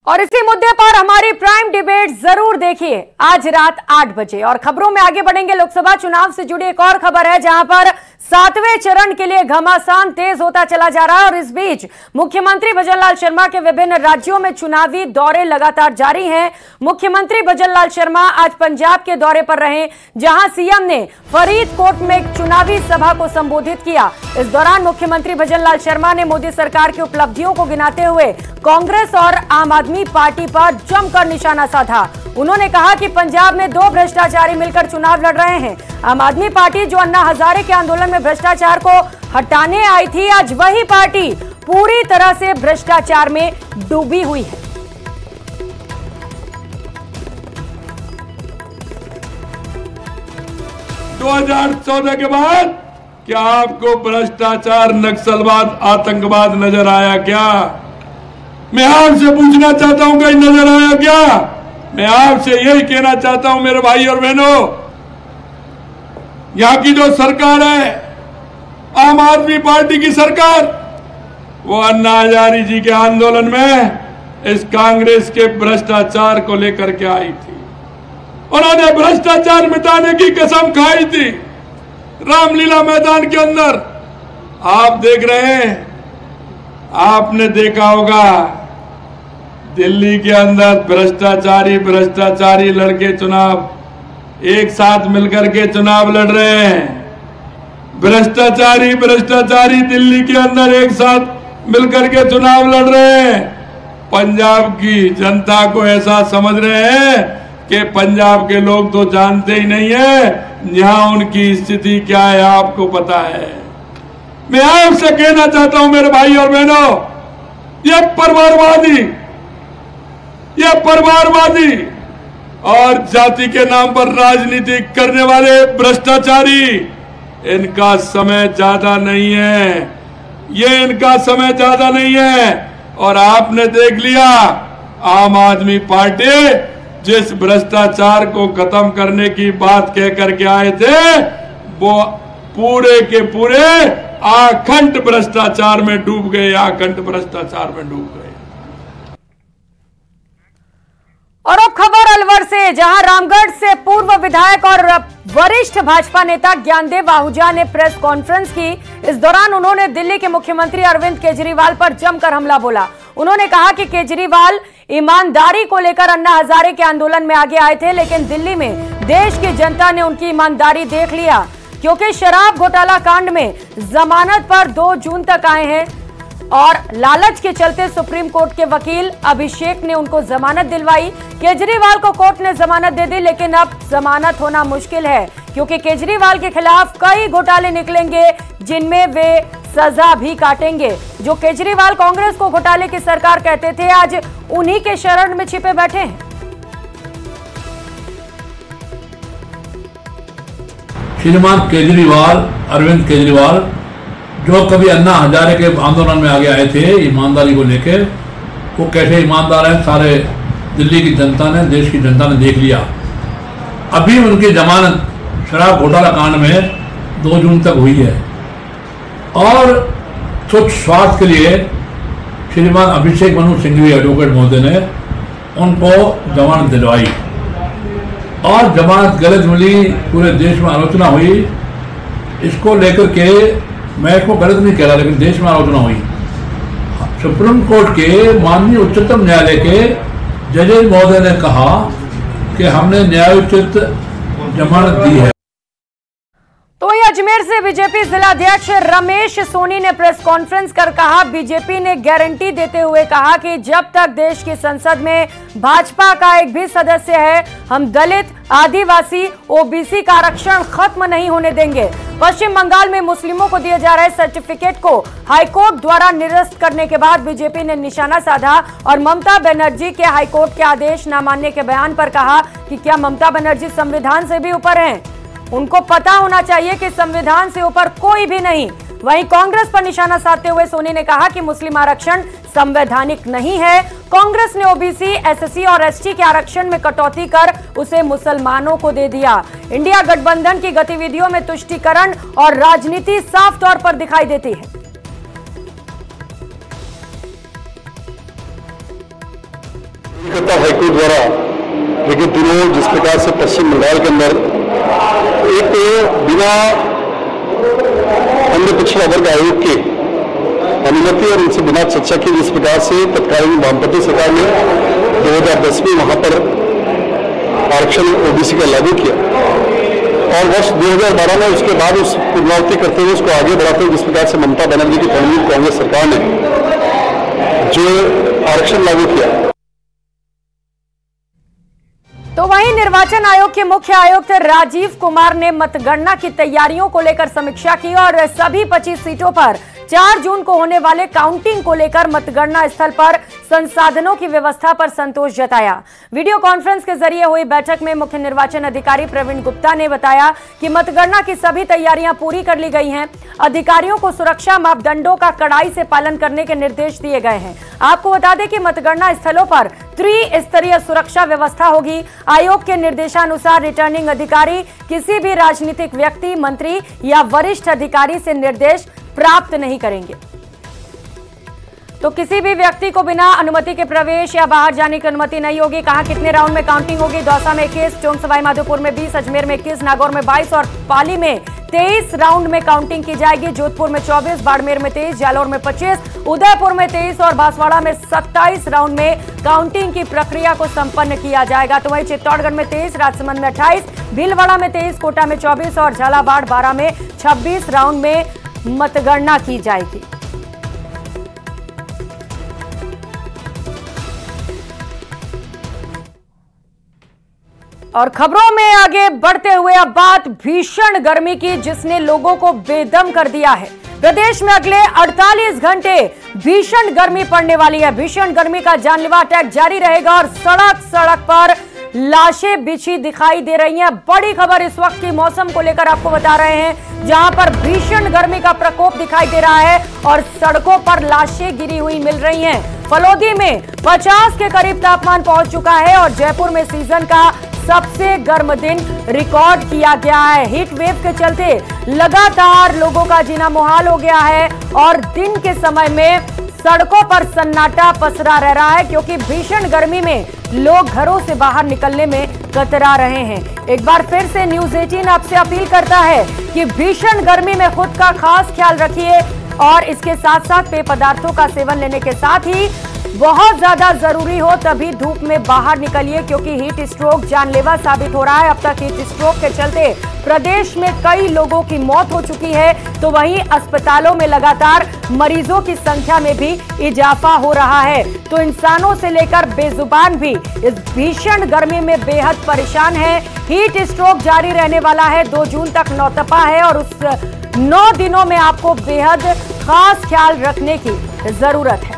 और इसी मुद्दे पर हमारी प्राइम डिबेट जरूर देखिए आज रात 8 बजे। और खबरों में आगे बढ़ेंगे। लोकसभा चुनाव से जुड़ी एक और खबर है जहां पर 7वें चरण के लिए घमासान तेज होता चला जा रहा है। और इस बीच मुख्यमंत्री भजनलाल शर्मा के विभिन्न राज्यों में चुनावी दौरे लगातार जारी हैं। मुख्यमंत्री भजनलाल शर्मा आज पंजाब के दौरे पर रहे, जहां सीएम ने फरीदकोट में एक चुनावी सभा को संबोधित किया। इस दौरान मुख्यमंत्री भजनलाल शर्मा ने मोदी सरकार की उपलब्धियों को गिनाते हुए कांग्रेस और आम आदमी पार्टी पर जमकर निशाना साधा। उन्होंने कहा कि पंजाब में 2 भ्रष्टाचारी मिलकर चुनाव लड़ रहे हैं। आम आदमी पार्टी जो अन्ना हजारे के आंदोलन में भ्रष्टाचार को हटाने आई थी, आज वही पार्टी पूरी तरह से भ्रष्टाचार में डूबी हुई है। (2014) के बाद क्या आपको भ्रष्टाचार, नक्सलवाद, आतंकवाद नजर आया क्या? मैं आपसे पूछना चाहता हूं, कहीं नजर आया क्या? मैं आपसे यही कहना चाहता हूं मेरे भाई और बहनों, यहां की जो सरकार है, आम आदमी पार्टी की सरकार, वो अन्ना हजारे जी के आंदोलन में इस कांग्रेस के भ्रष्टाचार को लेकर के आई थी। उन्होंने भ्रष्टाचार मिटाने की कसम खाई थी। रामलीला मैदान के अंदर आप देख रहे हैं, आपने देखा होगा दिल्ली के अंदर भ्रष्टाचारी लड़के चुनाव एक साथ मिलकर के चुनाव लड़ रहे हैं। भ्रष्टाचारी दिल्ली के अंदर एक साथ मिलकर के चुनाव लड़ रहे हैं। पंजाब की जनता को ऐसा समझ रहे हैं कि पंजाब के लोग तो जानते ही नहीं है यहां उनकी स्थिति क्या है, आपको पता है। मैं आपसे कहना चाहता हूं मेरे भाई और बहनों, ये परिवारवादी और जाति के नाम पर राजनीति करने वाले भ्रष्टाचारी, इनका समय ज्यादा नहीं है, इनका समय ज्यादा नहीं है। और आपने देख लिया, आम आदमी पार्टी जिस भ्रष्टाचार को खत्म करने की बात कह करके आए थे, वो पूरे के पूरे आखंड भ्रष्टाचार में डूब गए। और अब खबर अलवर से, जहां रामगढ़ से पूर्व विधायक और वरिष्ठ भाजपा नेता ज्ञानदेव आहूजा ने प्रेस कॉन्फ्रेंस की। इस दौरान उन्होंने दिल्ली के मुख्यमंत्री अरविंद केजरीवाल पर जमकर हमला बोला। उन्होंने कहा कि केजरीवाल ईमानदारी को लेकर अन्ना हजारे के आंदोलन में आगे आए थे, लेकिन दिल्ली में देश की जनता ने उनकी ईमानदारी देख लिया, क्योंकि शराब घोटाला कांड में जमानत पर 2 जून तक आए हैं और लालच के चलते सुप्रीम कोर्ट के वकील अभिषेक ने उनको जमानत दिलवाई। केजरीवाल को कोर्ट ने जमानत दे दी, लेकिन अब जमानत होना मुश्किल है, क्योंकि केजरीवाल के खिलाफ कई घोटाले निकलेंगे जिनमें वे सजा भी काटेंगे। जो केजरीवाल कांग्रेस को घोटाले की सरकार कहते थे, आज उन्हीं के शरण में छिपे बैठे हैं। श्रीमान केजरीवाल, अरविंद केजरीवाल, जो कभी अन्ना हजारे के आंदोलन में आगे आए थे ईमानदारी को लेकर, वो कैसे ईमानदार हैं सारे दिल्ली की जनता ने, देश की जनता ने देख लिया। अभी उनकी जमानत शराब घोटाला कांड में 2 जून तक हुई है और स्वच्छ स्वास्थ्य के लिए श्रीमान अभिषेक मनु सिंघवी एडवोकेट महोदय ने उनको जमानत दिलवाई और जमानत गलत मिली, पूरे देश में आलोचना हुई। इसको लेकर के मैं इसको गलत नहीं कह रहा, लेकिन देश में आलोचना हुई। सुप्रीम कोर्ट के माननीय उच्चतम न्यायालय के जजेस महोदय ने कहा कि हमने न्यायोचित जमानत दी है। तो ये अजमेर से बीजेपी जिलाध्यक्ष रमेश सोनी ने प्रेस कॉन्फ्रेंस कर कहा, बीजेपी ने गारंटी देते हुए कहा कि जब तक देश की संसद में भाजपा का एक भी सदस्य है, हम दलित, आदिवासी, ओबीसी का आरक्षण खत्म नहीं होने देंगे। पश्चिम बंगाल में मुस्लिमों को दिए जा रहे सर्टिफिकेट को हाईकोर्ट द्वारा निरस्त करने के बाद बीजेपी ने निशाना साधा और ममता बनर्जी के हाईकोर्ट के आदेश न मानने के बयान पर कहा कि क्या ममता बनर्जी संविधान से भी ऊपर हैं? उनको पता होना चाहिए कि संविधान से ऊपर कोई भी नहीं। वहीं कांग्रेस पर निशाना साधते हुए सोनी ने कहा कि मुस्लिम आरक्षण संवैधानिक नहीं है। कांग्रेस ने ओबीसी, एससी और एसटी के आरक्षण में कटौती कर उसे मुसलमानों को दे दिया। इंडिया गठबंधन की गतिविधियों में तुष्टीकरण और राजनीति साफ तौर पर दिखाई देती है। कलकत्ता हाईकोर्ट द्वारा विगत दिनों जिस प्रकार से पश्चिम बंगाल के अंदर एक बिना अन्य पिछड़ा वर्ग आयोग के अनुमति और उनसे बिना चर्चा के जिस प्रकार से तत्कालीन वामपंथी सरकार ने 2010 में वहां पर आरक्षण ओबीसी का लागू किया और वर्ष 2012 में उसके बाद उस पुनरावृत्ति करते हुए उसको आगे बढ़ाते हुए जिस प्रकार से ममता बनर्जी की तृणमूल कांग्रेस सरकार ने जो आरक्षण लागू किया। तो वहीं निर्वाचन आयोग के मुख्य आयुक्त राजीव कुमार ने मतगणना की तैयारियों को लेकर समीक्षा की और सभी 25 सीटों पर 4 जून को होने वाले काउंटिंग को लेकर मतगणना स्थल पर संसाधनों की व्यवस्था पर संतोष जताया। वीडियो कॉन्फ्रेंस के जरिए हुई बैठक में मुख्य निर्वाचन अधिकारी प्रवीण गुप्ता ने बताया कि मतगणना की सभी तैयारियां पूरी कर ली गई हैं। अधिकारियों को सुरक्षा मापदंडों का कड़ाई से पालन करने के निर्देश दिए गए हैं। आपको बता दें कि मतगणना स्थलों पर त्रिस्तरीय सुरक्षा व्यवस्था होगी। आयोग के निर्देशानुसार रिटर्निंग अधिकारी किसी भी राजनीतिक व्यक्ति, मंत्री या वरिष्ठ अधिकारी से निर्देश प्राप्त नहीं करेंगे। तो किसी भी व्यक्ति को बिना अनुमति के प्रवेश या बाहर जाने की अनुमति नहीं होगी। कहा कितने राउंड में काउंटिंग होगी? दौसा में 21, टोंक सवाई माधोपुर में 20, अजमेर में 21, नागौर में 22 और पाली में 23 राउंड में काउंटिंग की जाएगी। जोधपुर में 24, बाड़मेर में 23, जालौर में 25, उदयपुर में 23 और बांसवाड़ा में 27 राउंड में काउंटिंग की प्रक्रिया को संपन्न किया जाएगा। तो वहीं चित्तौड़गढ़ में 23, राजसमंद में 28, भीलवाड़ा में 23, कोटा में 24 और झालावाड़ 12 में 26 राउंड में मतगणना की जाएगी। और खबरों में आगे बढ़ते हुए अब बात भीषण गर्मी की, जिसने लोगों को बेदम कर दिया है। प्रदेश में अगले 48 घंटे भीषण गर्मी पड़ने वाली है। भीषण गर्मी का जानलेवा अटैक जारी रहेगा और सड़क सड़क पर लाशें बिछी दिखाई दे रही हैं। बड़ी खबर इस वक्त की मौसम को लेकर आपको बता रहे हैं, जहां पर भीषण गर्मी का प्रकोप दिखाई दे रहा है और सड़कों पर लाशें गिरी हुई मिल रही हैं। फलोदी में 50 के करीब तापमान पहुंच चुका है और जयपुर में सीजन का सबसे गर्म दिन रिकॉर्ड किया गया है। हीट वेव के चलते लगातार लोगों का जीना मुहाल हो गया है और दिन के समय में सड़कों पर सन्नाटा पसरा रह रहा है, क्योंकि भीषण गर्मी में लोग घरों से बाहर निकलने में कतरा रहे हैं। एक बार फिर से न्यूज़ 18 आपसे अपील करता है कि भीषण गर्मी में खुद का खास ख्याल रखिए और इसके साथ साथ पेय पदार्थों का सेवन लेने के साथ ही बहुत ज्यादा जरूरी हो तभी धूप में बाहर निकलिए, क्योंकि हीट स्ट्रोक जानलेवा साबित हो रहा है। अब तक हीट स्ट्रोक के चलते प्रदेश में कई लोगों की मौत हो चुकी है, तो वहीं अस्पतालों में लगातार मरीजों की संख्या में भी इजाफा हो रहा है। तो इंसानों से लेकर बेजुबान भी इस भीषण गर्मी में बेहद परेशान है। हीट स्ट्रोक जारी रहने वाला है, 2 जून तक नौतपा है और उस 9 दिनों में आपको बेहद खास ख्याल रखने की जरूरत है।